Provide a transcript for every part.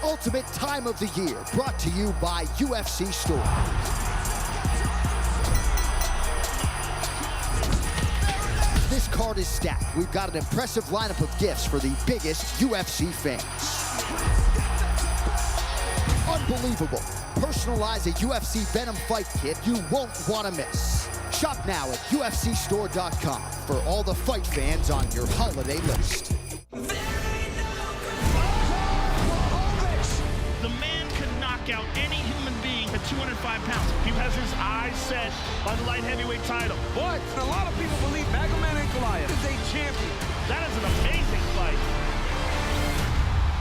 ultimate time of the year, brought to you by UFC Store. This card is stacked. We've got an impressive lineup of gifts for the biggest UFC fans. Unbelievable. Personalize a UFC Venom fight kit you won't want to miss. Shop now at UFCstore.com for all the fight fans on your holiday list. The man can knock out any human being at 205 pounds. He has his eyes set on the light heavyweight title. But a lot of people believe Magomed Ankalaev is a champion. That is an amazing fight.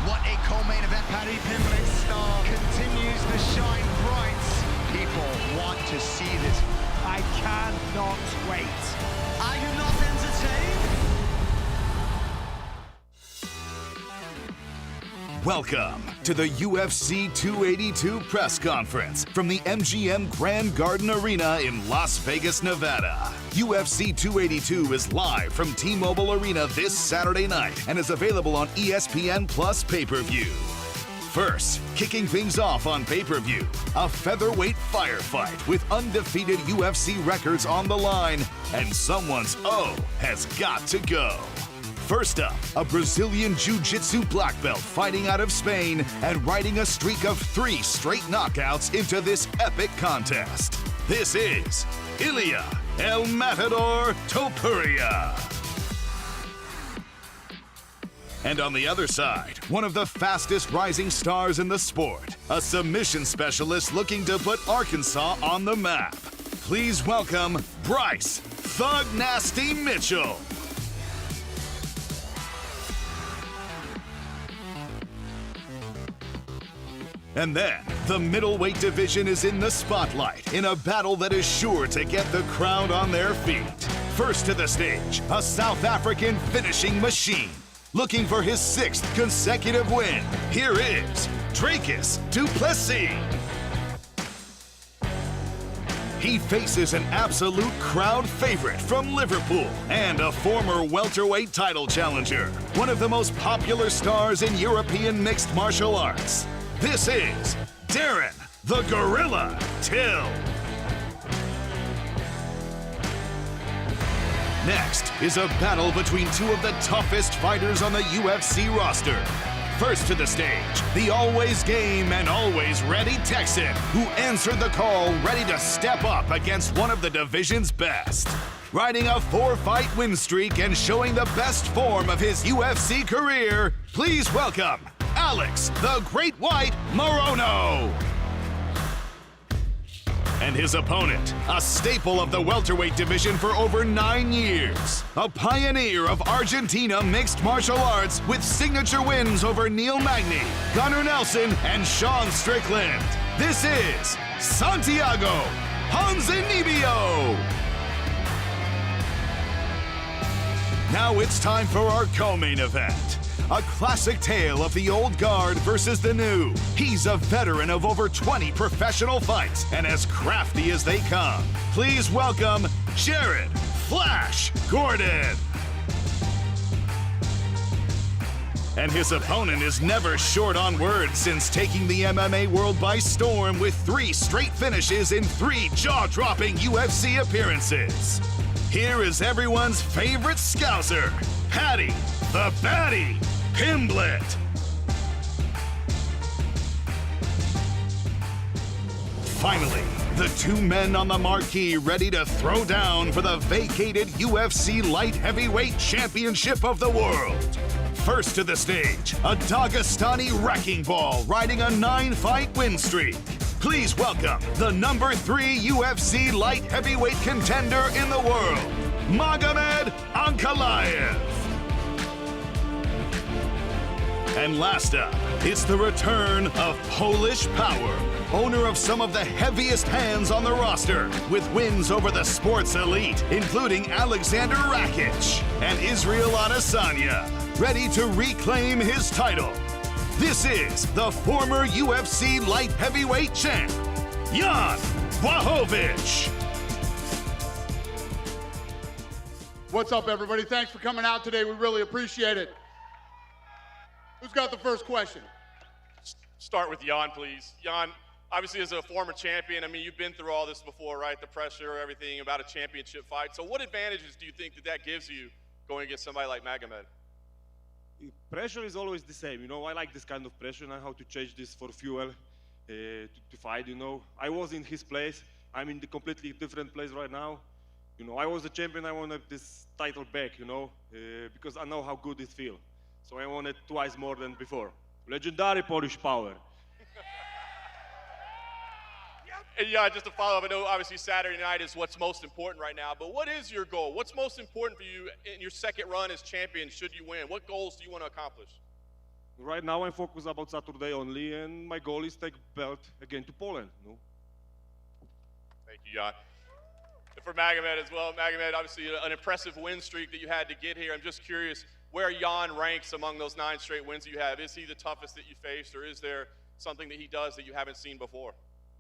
What a co-main event. Paddy Pimblett's star continues to shine bright. People want to see this. I cannot wait. Are you not entertained? Welcome to the UFC 282 press conference from the MGM Grand Garden Arena in Las Vegas, Nevada. UFC 282 is live from T-Mobile Arena this Saturday night and is available on ESPN Plus pay-per-view. First, kicking things off on pay-per-view, a featherweight firefight with undefeated UFC records on the line, and someone's O has got to go. First up, a Brazilian Jiu-Jitsu black belt fighting out of Spain and riding a streak of 3 straight knockouts into this epic contest. This is Ilia El Matador Topuria. And on the other side, one of the fastest rising stars in the sport, a submission specialist looking to put Arkansas on the map. Please welcome Bryce Thug Nasty Mitchell. And then, the middleweight division is in the spotlight in a battle that is sure to get the crowd on their feet. First to the stage, a South African finishing machine. Looking for his 6th consecutive win, here is Dricus du Plessis. He faces an absolute crowd favorite from Liverpool and a former welterweight title challenger, one of the most popular stars in European mixed martial arts. This is Darren the Gorilla Till. Next is a battle between 2 of the toughest fighters on the UFC roster. First to the stage, the always game and always ready Texan, who answered the call ready to step up against one of the division's best. Riding a 4-fight win streak and showing the best form of his UFC career, please welcome Alex the Great White Morono. And his opponent, a staple of the welterweight division for over 9 years. A pioneer of Argentina mixed martial arts with signature wins over Neil Magny, Gunnar Nelson, and Sean Strickland. This is Santiago Ponzinibbio. Now it's time for our co-main event. A classic tale of the old guard versus the new. He's a veteran of over 20 professional fights and as crafty as they come. Please welcome Jared Flash Gordon. And his opponent is never short on words since taking the MMA world by storm with 3 straight finishes in 3 jaw-dropping UFC appearances. Here is everyone's favorite Scouser, Paddy the Baddy Pimblett. Finally, the 2 men on the marquee ready to throw down for the vacated UFC Light Heavyweight Championship of the world. First to the stage, a Dagestani wrecking ball riding a 9-fight win streak. Please welcome the number 3 UFC Light Heavyweight contender in the world, Magomed Ankalaev. And last up, it's the return of Polish Power, owner of some of the heaviest hands on the roster, with wins over the sports elite, including Alexander Rakic and Israel Adesanya, ready to reclaim his title. This is the former UFC light heavyweight champ, Jan Blachowicz. What's up, everybody? Thanks for coming out today. We really appreciate it. Who's got the first question? start with Jan, please. Jan, obviously as a former champion, I mean, you've been through all this before, right? The pressure, everything about a championship fight. So what advantages do you think that gives you going against somebody like Magomed? Pressure is always the same, you know. I like this kind of pressure and how to change this for fuel to fight, you know. I was in his place. I'm in the completely different place right now. You know, I was a champion. I wanted this title back, you know, because I know how good it feels. So I want it twice more than before. Legendary Polish power. And yeah, just to follow up, I know obviously Saturday night is what's most important right now, but what is your goal? What's most important for you in your second run as champion should you win? What goals do you want to accomplish? Right now I'm focused about Saturday only, and my goal is to take belt again to Poland, you know. Thank you, Jan. And for Magomed as well, Magomed, obviously an impressive win streak that you had to get here. I'm just curious where Jan ranks among those 9 straight wins you have. Is he the toughest that you faced, or is there something that he does that you haven't seen before?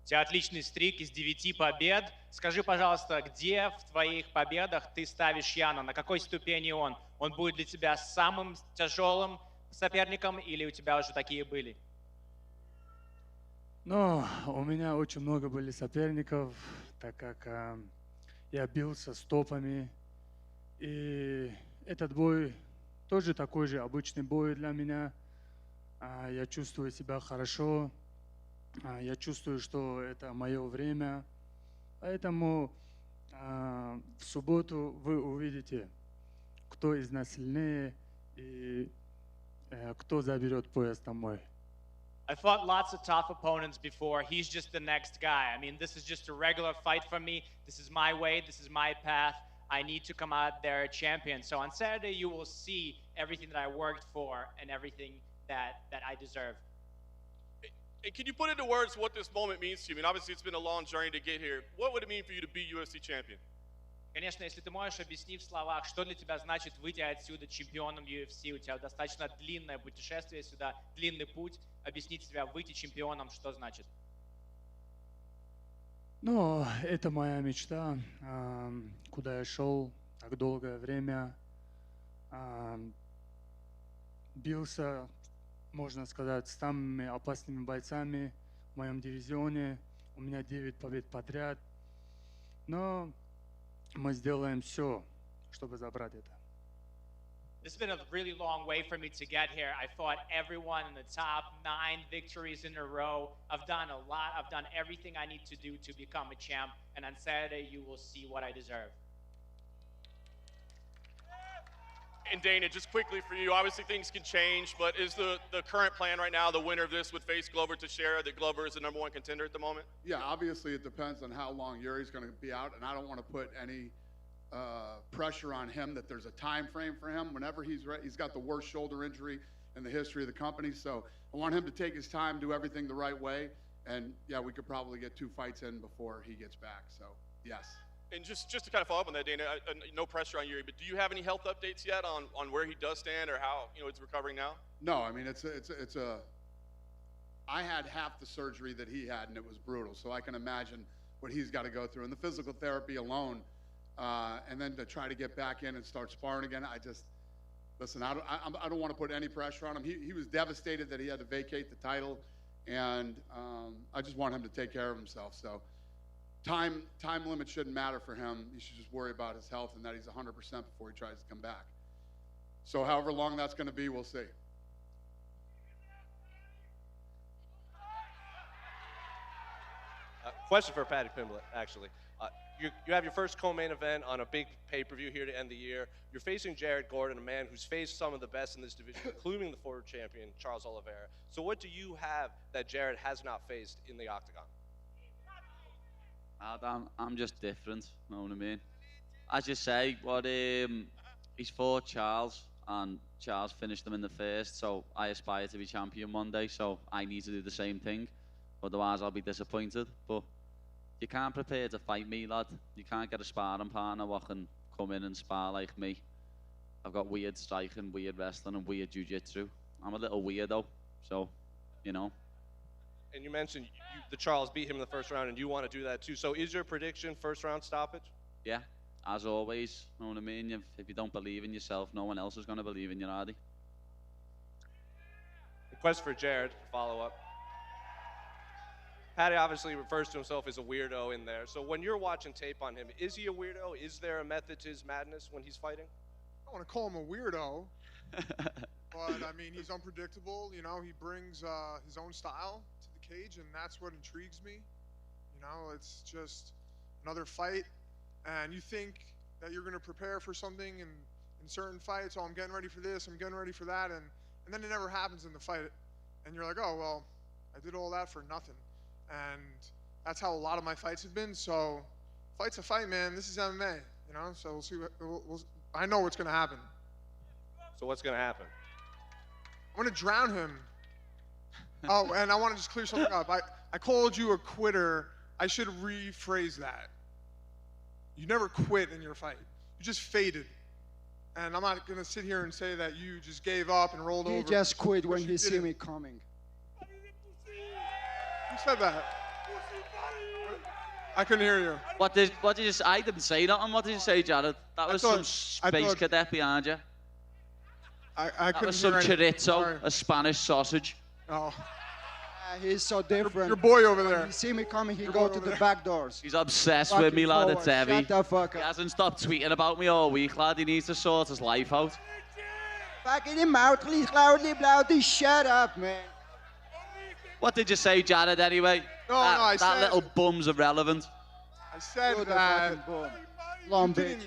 У тебя отличный стрик из 9 побед. Скажи, пожалуйста, где в твоих победах ты ставишь Яна? На какой ступени он? Он будет для тебя самым тяжелым соперником или у тебя уже такие были? Ну, у меня очень много были соперников, так как я бился с топами. И этот бой тоже такой же обычный бой для меня. Я чувствую себя хорошо. Я чувствую, что это мое время. Поэтому в субботу вы увидите, кто из нас сильнее и кто заберет пояс домой. I fought lots of tough opponents before. He's just the next guy. I mean, this is just a regular fight for me. This is my way. This is my path. I need to come out there a champion. So on Saturday, you will see everything that I worked for and everything that I deserve. And can you put into words what this moment means to you? I mean, obviously it's been a long journey to get here. What would it mean for you to be UFC champion? Конечно, если ты можешь объяснить в словах, что для тебя значит выйти отсюда чемпионом UFC, у тебя достаточно длинное путешествие сюда, длинный путь, объяснить себя, выйти чемпионом, что значит? Ну, это моя мечта, куда я шел так долгое время, бился, можно сказать, с самыми опасными бойцами в моем дивизионе. У меня 9 побед подряд. Но мы сделаем все, чтобы забрать это. This has been a really long way for me to get here. I fought everyone in the top 9 victories in a row. I've done a lot. I've done everything I need to do to become a champ. And on Saturday, you will see what I deserve. And Dana, just quickly for you, obviously things can change, but is the current plan right now, the winner of this would face Glover Teixeira, that Glover is the #1 contender at the moment? Yeah, obviously it depends on how long Yuri's going to be out, and I don't want to put any pressure on him that there's a time frame for him. Whenever he's ready, he's got the worst shoulder injury in the history of the company, so I want him to take his time, do everything the right way, and yeah, we could probably get 2 fights in before he gets back, so yes. And just to kind of follow up on that, Dana, no pressure on Yuri, but do you have any health updates yet on where he does stand or how he's recovering now? No, I mean I had half the surgery that he had, and it was brutal. So I can imagine what he's got to go through, and the physical therapy alone, and then to try to get back in and start sparring again. Listen. I don't want to put any pressure on him. He was devastated that he had to vacate the title, and I just want him to take care of himself. So. Time limit shouldn't matter for him. He should just worry about his health and that he's 100% before he tries to come back. So however long that's going to be, we'll see. Question for Paddy Pimblett, actually. You have your first co-main event on a big pay-per-view here to end the year. You're facing Jared Gordon, a man who's faced some of the best in this division, including the former champion, Charles Oliveira. So what do you have that Jared has not faced in the octagon? I'm just different, you know what I mean? As you say, he's fought Charles, and Charles finished him in the first, so I aspire to be champion one day, so I need to do the same thing, otherwise I'll be disappointed. But you can't prepare to fight me, lad. You can't get a sparring partner who can come in and spar like me. I've got weird striking, weird wrestling, and weird jiu-jitsu. I'm a little weirdo, so, you know. And you mentioned the Charles beat him in the first round, and you want to do that too. So is your prediction first round stoppage? Yeah, as always. You know what I mean? If you don't believe in yourself, no one else is going to believe in you, are they? The question for Jared, follow up. Paddy obviously refers to himself as a weirdo in there. So when you're watching tape on him, is he a weirdo? Is there a method to his madness when he's fighting? I don't want to call him a weirdo, but I mean, he's unpredictable. You know, he brings his own style to the cage, and that's what intrigues me. You know, it's just another fight, and you think that you're going to prepare for something in certain fights. Oh, I'm getting ready for this, I'm getting ready for that, and then it never happens in the fight, and you're like, oh, well, I did all that for nothing. And that's how a lot of my fights have been. So, fight's a fight, man. This is MMA, you know. So we'll see. I know what's gonna happen. So what's gonna happen? I'm gonna drown him. Oh, and I want to just clear something up. I called you a quitter. I should rephrase that. You never quit in your fight. You just faded. And I'm not gonna sit here and say that you just gave up and rolled over. He just quit when he see me coming. Who said that? I couldn't hear you. What did you say? I didn't say nothing. What did you say, Jared? That was some space cadet behind you. I that couldn't was some hear anything. chorizo, Sorry. a Spanish sausage. Oh. He's so different. Your boy over there. When he see me coming, he go to the back doors. He's obsessed with me, lad. It's heavy. Shut the fuck He up. hasn't stopped tweeting about me all week, lad. He needs to sort his life out. Fucking him out, please, loudly, shut up, man. What did you say, Jared, anyway? No, I that said... little bum's irrelevant. I said You're the that fucking bum. you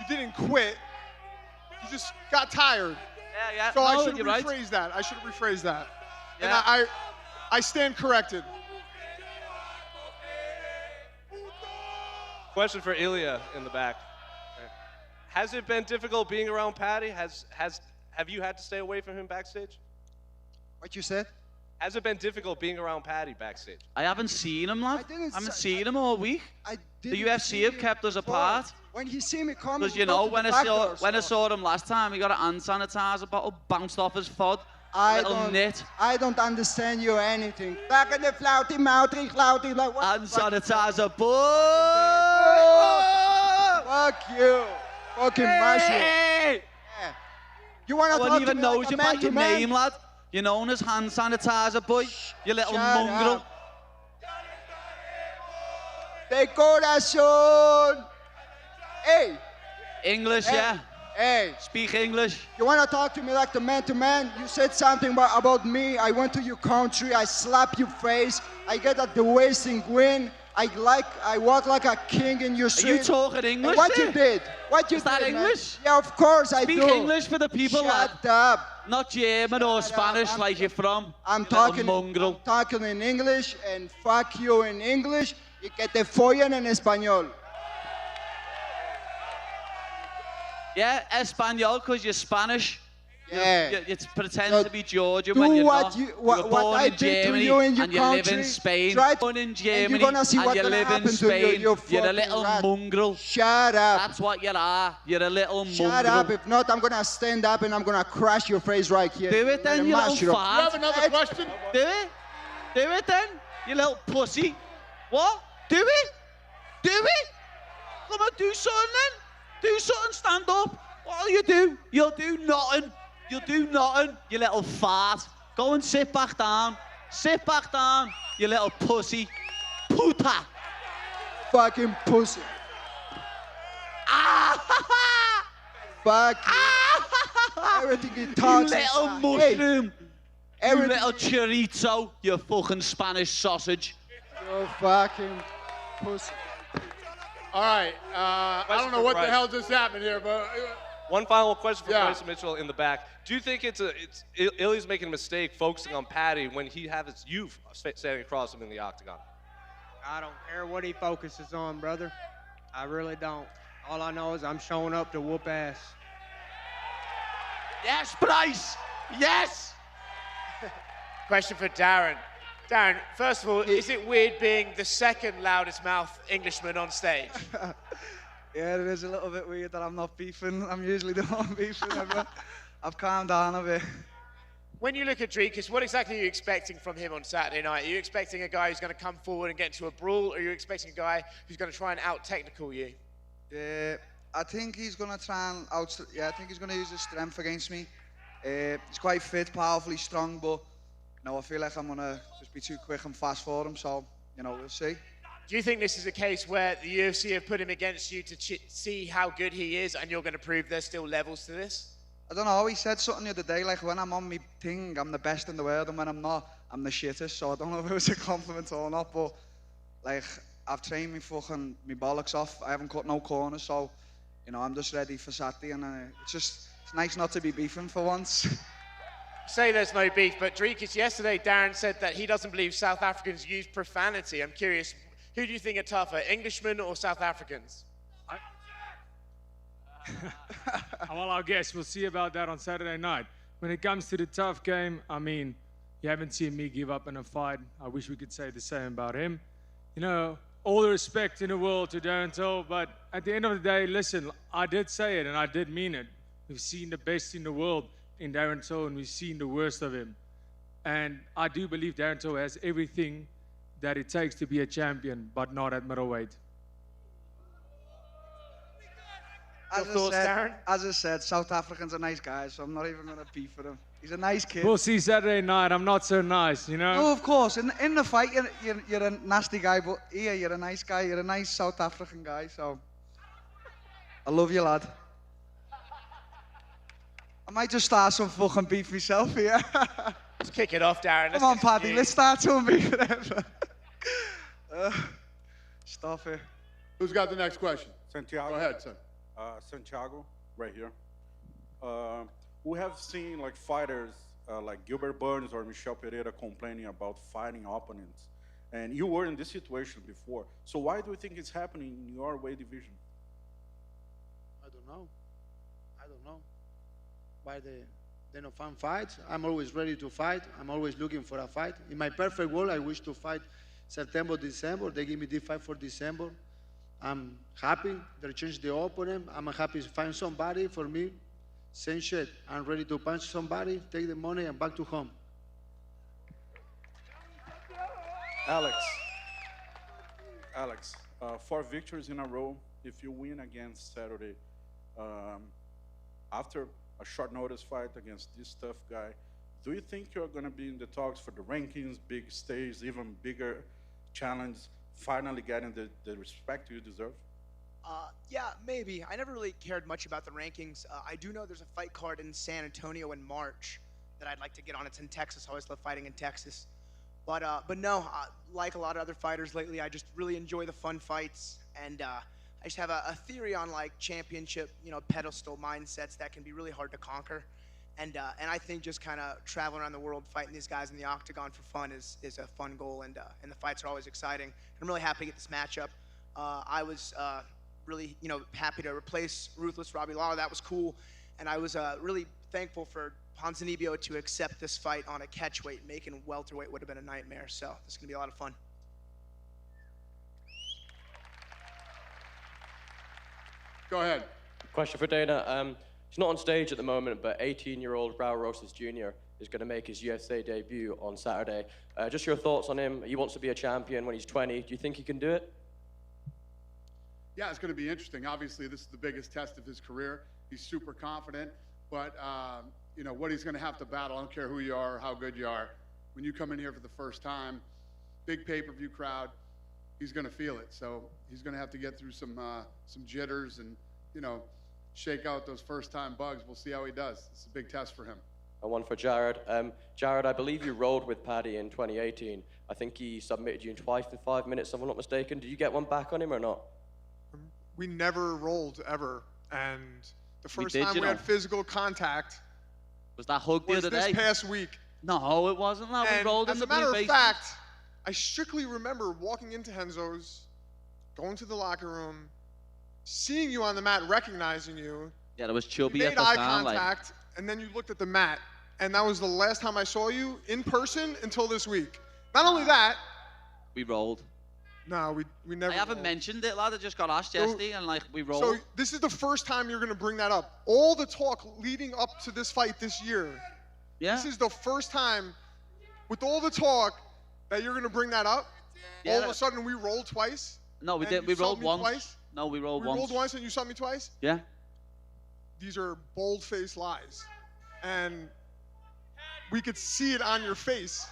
didn't quit. You just got tired. Yeah. So No, I should you're rephrase right. that. I should rephrase that. Yeah. And I stand corrected. Question for Ilya in the back. Has it been difficult being around Paddy? Have you had to stay away from him backstage? What you said? Has it been difficult being around Paddy backstage? I haven't seen him, lad. I haven't seen him all week. The didn't UFC see have him kept us before. apart. When he see me coming, Because he you go know, to when the I back saw doors, when I so saw him last time, he got a hand sanitizer bottle bounced off his foot. I Little nit. don't understand you anything. Back in the flouty mouth, like what? Hand sanitizer, boy. Fuck you, fucking mushroom. Hey! Yeah. You wanna I talk wouldn't even to me know like you a by man to your man? name, lad. You're known as hand sanitizer, boy. You little Shut mongrel. up. De corazón. Hey. English, Hey. yeah. Hey. Speak English. You wanna talk to me like the man to man? You said something about me. I went to your country. I slap your face. I get at the wasting win. I walk like a king in your Are street. you talking English? And what there? you did? What you Is that did, man? English? Yeah, of course I Speak do. English for the people, lad. Shut up. Not German or Shut up. Spanish like you're from. I'm you little talking. mongrel. I'm talking in English and fuck you in English. Y que te follen en español. Yeah, Espanol, because you're Spanish. Yeah. You pretend So to be Georgian do when you're what not. you- You what- were what born I in did to Germany you in your and you live in country. Spain. Try to- Born in and Germany you're gonna see and what's you gonna live in happen to you, Spain. you You're a fucking little rat. mongrel. Shut up. That's what you are. You're a little mongrel. Shut up. If not, I'm gonna stand up and I'm gonna crash your face right here. Do it then, you little You fart. have another question? Do it. Do it then, you little pussy. What? Do it. Do it. Come on, do something then. Do something, stand up. What'll you do? You'll do nothing. You'll do nothing, you little fart. Go and sit back down. Sit back down, you little pussy. Puta. Fucking pussy. Ah! Fuck you. Everything he You talks. little is- mushroom. You everything- little chorizo, you fucking Spanish sausage. You fucking pussy. All right. I don't know what the hell just happened here, but One final question for Yeah. Bryce Mitchell in the back. Do you think Ilya's making a mistake focusing on Paddy when he has you standing across him in the octagon? I don't care what he focuses on, brother. I really don't. All I know is I'm showing up to whoop ass. Yes, Bryce. Yes. Question for Darren. Darren, first of all, is it weird being the second loudest mouth Englishman on stage? Yeah, it is a little bit weird that I'm not beefing. I'm usually the one beefing. I've calmed down a bit. When you look at Dricus, what exactly are you expecting from him on Saturday night? Are you expecting a guy who's going to come forward and get into a brawl, or are you expecting a guy who's going to try and out-technical you? Yeah, I think he's going to try and I think he's going to use his strength against me. He's quite fit, powerfully strong, but no, I feel like I'm going to just be too quick and fast for him. So you know, we'll see. Do you think this is a case where the UFC have put him against you to see how good he is, and you're going to prove there's still levels to this? I don't know, he said something the other day, like, when I'm on my thing, I'm the best in the world, and when I'm not, I'm the shittest. So I don't know if it was a compliment or not, but, like, I've trained me bollocks off. I haven't cut no corners, so, you know, I'm just ready for Saturday, and it's nice not to be beefing for once. Say there's no beef, but Dricus, yesterday Darren said that he doesn't believe South Africans use profanity. I'm curious, who do you think are tougher, Englishmen or South Africans? Well, I guess we'll see about that on Saturday night. When it comes to the tough game, I mean, you haven't seen me give up in a fight. I wish we could say the same about him. You know, all the respect in the world to Darren Till, but at the end of the day, listen, I did say it and I did mean it. We've seen the best in the world in Darren Till, and we've seen the worst of him. And I do believe Darren Till has everything that it takes to be a champion, but not at middleweight. As I said, South Africans are nice guys, so I'm not even going to beef with him. He's a nice kid. We'll see Saturday night. I'm not so nice, you know? No, of course. In the fight, you're a nasty guy, but here you're a nice guy. You're a nice South African guy, so I love you, lad. I might just start some fucking beef myself here. Let's kick it off, Darren. Come on, Paddy, let's start some beef. Stop it. Who's got the next question? Santiago. Go ahead, sir. Santiago, right here. We have seen like fighters like Gilbert Burns or Michel Pereira complaining about fighting opponents, and you were in this situation before. So why do you think it's happening in your weight division? I don't know. Why they don't find fights? I'm always ready to fight. I'm always looking for a fight. In my perfect world, I wish to fight September, December. They give me the fight for December. I'm happy. They changed the opponent. I'm happy to find somebody for me. Same shit. I'm ready to punch somebody, take the money, and back to home. Alex, 4 victories in a row. If you win again Saturday, after a short notice fight against this tough guy, do you think you're going to be in the talks for the rankings, big stage, even bigger challenge, finally getting the respect you deserve? Yeah, maybe. I never really cared much about the rankings. I do know there's a fight card in San Antonio in March that I'd like to get on. It's in Texas. I always love fighting in Texas. But no, like a lot of other fighters lately, I just really enjoy the fun fights. And I just have a theory on like championship, pedestal mindsets that can be really hard to conquer. And I think just kind of traveling around the world fighting these guys in the octagon for fun is a fun goal, and the fights are always exciting. I'm really happy to get this matchup. I was really happy to replace Ruthless Robbie Lawler. That was cool, and I was really thankful for Ponzinibbio to accept this fight on a catchweight. Making welterweight would have been a nightmare, so this is gonna be a lot of fun. Go ahead. Question for Dana. He's not on stage at the moment, but 18-year-old Raul Rosas Jr. is going to make his UFC debut on Saturday. Just your thoughts on him. He wants to be a champion when he's 20. Do you think he can do it? Yeah, it's going to be interesting. Obviously, this is the biggest test of his career. He's super confident, but what he's going to have to battle, I don't care who you are or how good you are, when you come in here for the first time, big pay-per-view crowd, he's going to feel it. So he's going to have to get through some jitters and, shake out those first-time bugs. We'll see how he does. It's a big test for him. And one for Jared. Jared, I believe you rolled with Paddy in 2018. I think he submitted you twice in 5 minutes, if I'm not mistaken. Did you get one back on him or not? We never rolled, ever. And the first time we know. had physical contact was that hug the other day? this past week. No, it wasn't. No, we rolled in the blue As a matter of base. fact, I strictly remember walking into Henzo's, going to the locker room, seeing you on the mat, recognizing you. Yeah, there was chubby You at made the eye time. contact, and then you looked at the mat. And that was the last time I saw you in person until this week. Not only that. We rolled. No, we never I haven't rolled. mentioned it, lad. I just got asked yesterday, and we rolled. So this is the first time you're going to bring that up. All the talk leading up to this fight this year. Yeah. This is the first time, with all the talk, that you're going to bring that up. Yeah, all of a sudden, we rolled twice. No, we and did. you We saw rolled me once. Twice? No, we rolled We once. rolled once and you saw me twice? Yeah. These are bold-faced lies. And we could see it on your face.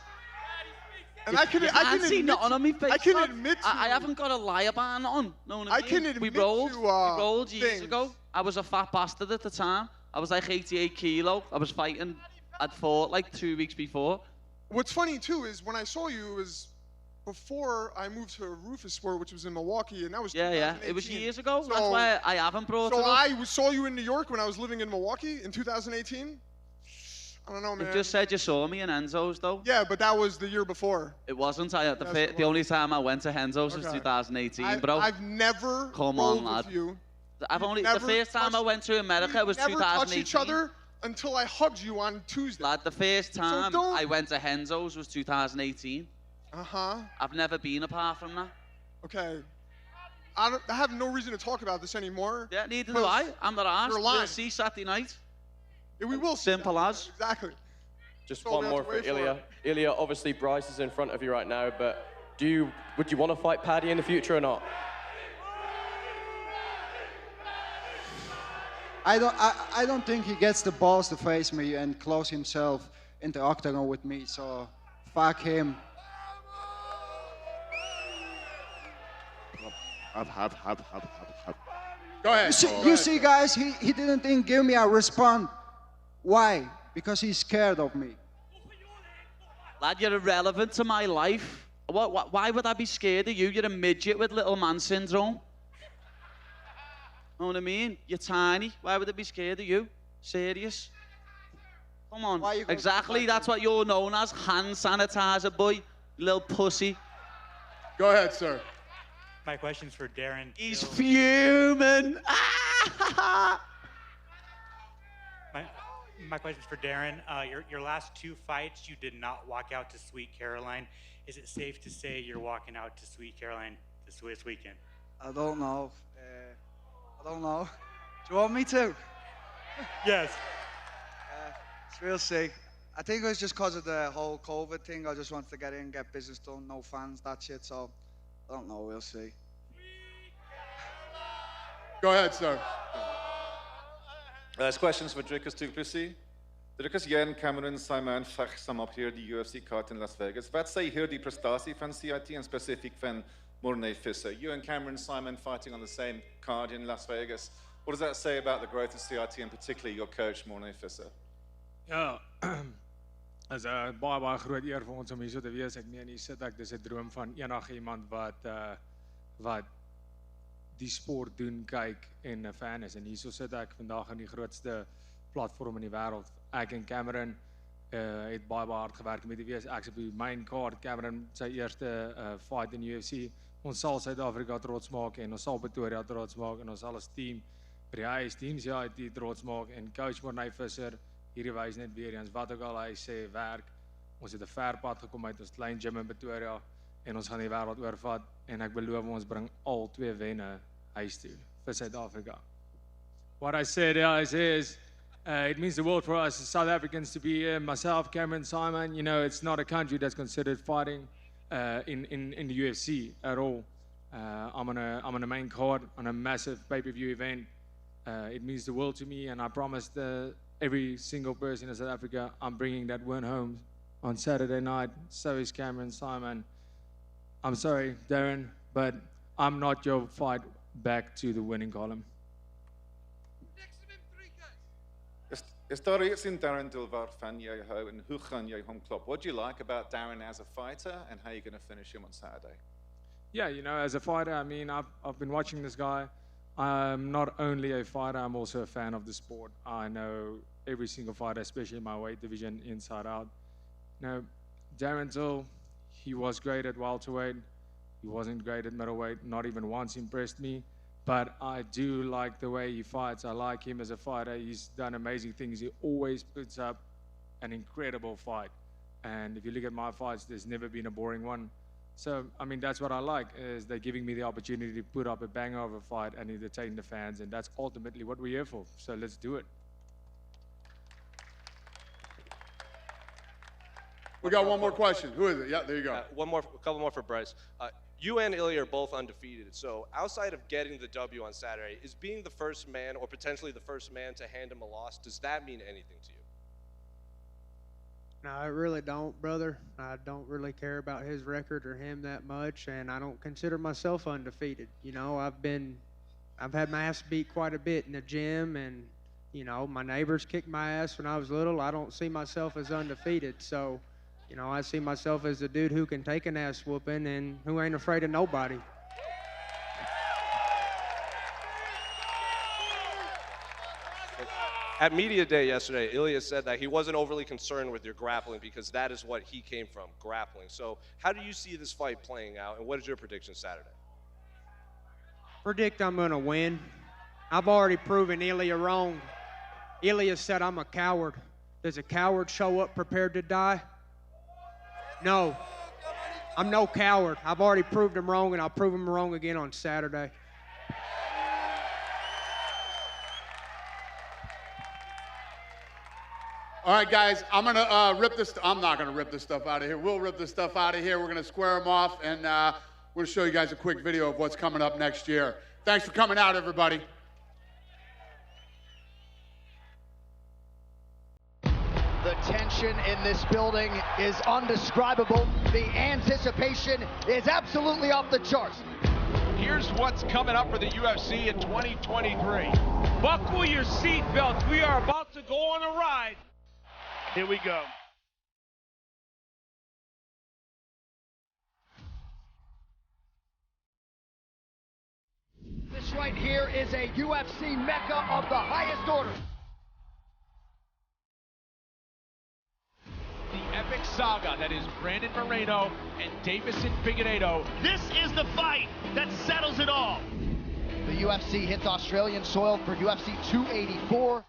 And I can see admit nothing on me face. I can lad. admit to I haven't got a liar ban on. No, I can admit we rolled. to, we rolled years things. ago. I was a fat bastard at the time. I was like 88 kilo. I was fighting. I'd fought like 2 weeks before. What's funny too is when I saw you, it was before I moved to Rufus Sport, which was in Milwaukee, and that was Yeah. It was years ago. So- That's why I haven't brought So it up. I saw you in New York when I was living in Milwaukee in 2018. I don't know, man. You just said you saw me in Enzo's though. Yeah, but that was the year before. It wasn't. The Yes, it the only time I went to Henzo's was Okay. 2018, bro. I've never Come rolled on, lad. with you. I've We've only never the first time I went to America was never 2018. touched each other until I hugged you on Tuesday. Lad, the first time don't- I went to Henzo's was 2018. Uh-huh. I've never been apart from that. Okay. I have no reason to talk about this anymore. Yeah, neither do I. I'm not asked. You're We'll lying. see Saturday night. Yeah, we will see. Simple as. Exactly. Just So we one have more to for wait for Ilya. Ilya, obviously Bryce is in front of you right now, but would you want to fight Paddy in the future or not? I don't think he gets the balls to face me and close himself in the octagon with me. So fuck him. Go ahead. You see, guys, he didn't even give me a response. Why? Because he's scared of me. Lad, you're irrelevant to my life. Why would I be scared of you? You're a midget with little man syndrome. Know what I mean? You're tiny. Why would I be scared of you? Serious? Come on. Exactly. That's what you're known as. Hand sanitizer boy. You little pussy. Go ahead, sir. My question's for Darren. He's Till. fuming. My question's for Darren. Your last 2 fights, you did not walk out to Sweet Caroline. Is it safe to say you're walking out to Sweet Caroline this weekend? I don't know. I don't know. Do you want me to? Yes. We'll see. I think it was just because of the whole COVID thing. I just wanted to get in, get business done, no fans, that shit. So I don't know. We'll see. Go ahead, sir. This question's for Dricus du Plessis. Dricus, jij en Cameron Simon vechten samen op hier de UFC-kaart in Las Vegas. Wat zei hier die prestatie van CIT en specifiek van Morne Visser? You and Cameron Simon fighting on the same card in Las Vegas. What does that say about the growth of CIT and particularly your coach, Morne Visser? Ja, is 'n baie groot eer vir ons om hier so te wees. Ek meen, hier sit ek, dis 'n droom van enige iemand wat die sport doen, kyk en 'n fan is. En hierso sit ek vandag in die grootste platform in die wêreld. Ek en Cameron het baie hard gewerk om hier te wees. Ek's op die main card. Cameron sy eerste fight in UFC. Ons sal Suid-Afrika trots maak en ons sal Pretoria trots maak en ons sal as team by die huis team CIT trots maak en coach Morne Visser hierdie wys net weer eens wat ook al hy sê werk. Ons het 'n ver pad gekom uit ons klein gym in Pretoria en ons gaan die wêreld oorvat en ek beloof ons bring al 2 wenne huis toe vir Suid-Afrika. What I said is it means the world for us as South Africans to be here. Myself, Cameron, Simon, you know, it's not a country that's considered fighting in the UFC at all. I'm on a main card on a massive pay-per-view event. It means the world to me, and I promised every single person in South Africa I'm bringing that win home on Saturday night. So is Cameron, Simon. I'm sorry, Darren, but I'm not your fight back to the winning column. Is daar iets in Darren Till waarvan jy hou en hoe gaan jy hom klop? What do you like about Darren as a fighter and how are you going to finish him on Saturday? Yeah, you know, as a fighter, I mean, I've been watching this guy. I'm not only a fighter, I'm also a fan of the sport. I know every single fighter, especially in my weight division, inside out. You know, Darren Till, he was great at welterweight. He wasn't great at middleweight, not even once impressed me. But I do like the way he fights. I like him as a fighter. He's done amazing things. He always puts up an incredible fight. And if you look at my fights, there's never been a boring one. So, I mean, that's what I like, is they're giving me the opportunity to put up a banger of a fight and entertain the fans. And that's ultimately what we're here for. So let's do it. We got one more question. Who is it? Yeah, there you go. A couple more for Bryce. You and Ilya are both undefeated. So outside of getting the W on Saturday, is being the first man or potentially the first man to hand him a loss, does that mean anything to you? No, I really don't, brother. I don't really care about his record or him that much, and I don't consider myself undefeated. You know, I've had my ass beat quite a bit in the gym, and, you know, my neighbors kicked my ass when I was little. I don't see myself as undefeated, so, you know, I see myself as a dude who can take an ass whooping and who ain't afraid of nobody. At Media Day yesterday, Ilya said that he wasn't overly concerned with your grappling because that is what he came from, grappling. So how do you see this fight playing out, and what is your prediction Saturday? Predict I'm gonna win. I've already proven Ilya wrong. Ilya said I'm a coward. Does a coward show up prepared to die? No. I'm no coward. I've already proved him wrong, and I'll prove him wrong again on Saturday. All right, guys, I'm gonna I'm not gonna rip this stuff out of here. We'll rip this stuff out of here. We're gonna square them off, and we're gonna show you guys a quick video of what's coming up next year. Thanks for coming out, everybody. The tension in this building is undescribable. The anticipation is absolutely off the charts. Here's what's coming up for the UFC in 2023. Buckle your seatbelts. We are about to go on a ride. Here we go. This right here is a UFC mecca of the highest order. The epic saga that is Brandon Moreno and Davison Figueiredo. This is the fight that settles it all. The UFC hits Australian soil for UFC 284.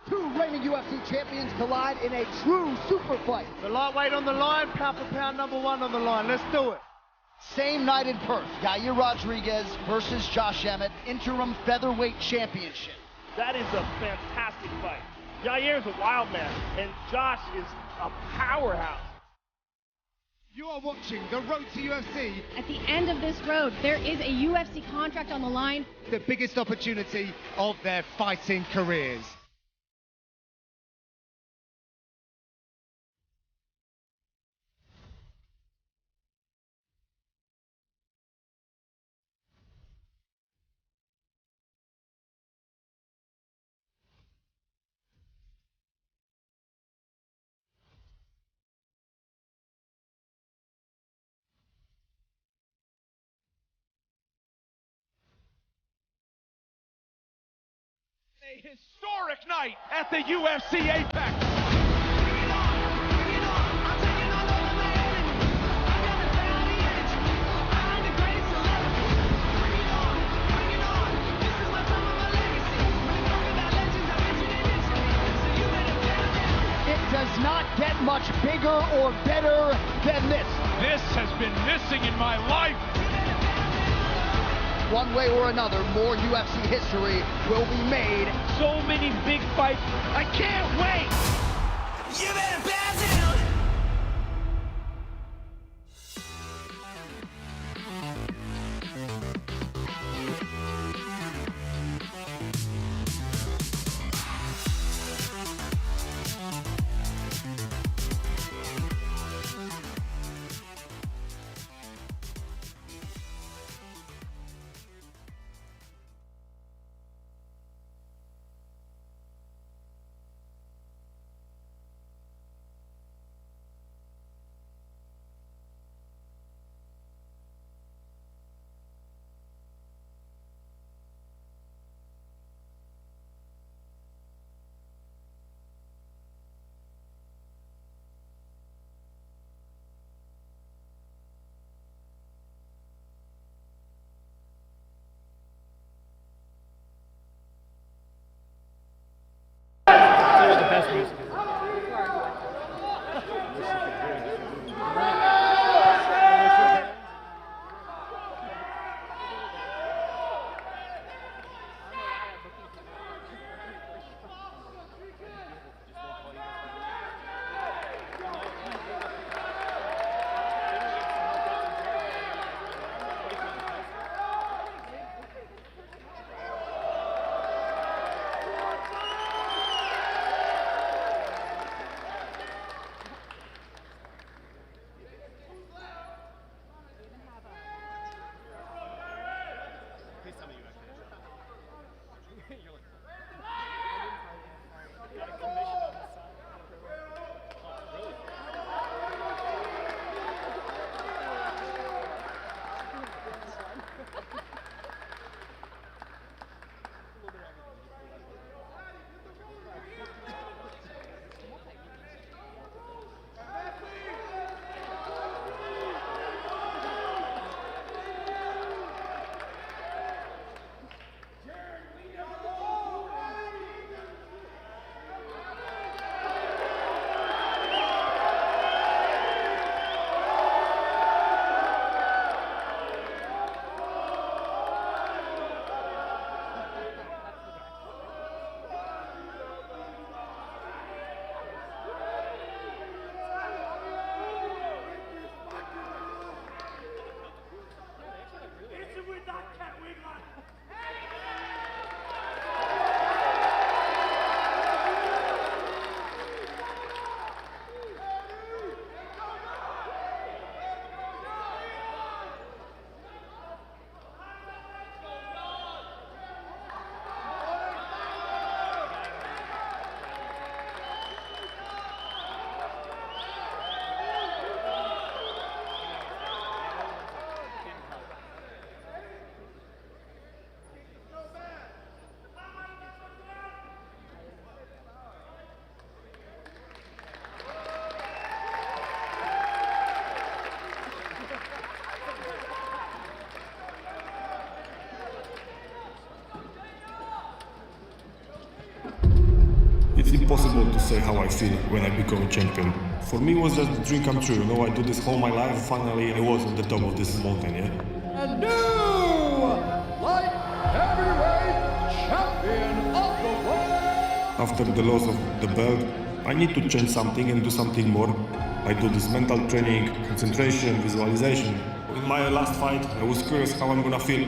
Two reigning UFC champions collide in a true super fight. The lightweight on the line, pound for pound #1 on the line. Let's do it. Same night in Perth, Yair Rodriguez versus Josh Emmett, interim featherweight championship. That is a fantastic fight. Yair is a wild man, and Josh is a powerhouse. You are watching the road to UFC. At the end of this road, there is a UFC contract on the line. The biggest opportunity of their fighting careers. A historic night at the UFC Apex. It does not get much bigger or better than this. This has been missing in my life. One way or another, more UFC history will be made. So many big fights. I can't wait. You better bow down. impossible to say how I feel when I become a champion. For me, it was just a dream come true. You know, I do this all my life. Finally, I was on the top of this mountain. Yeah. And new light heavyweight champion of the world. After the loss of the belt, I need to change something and do something more. I do this mental training, concentration, visualization. In my last fight, I was curious how I'm gonna feel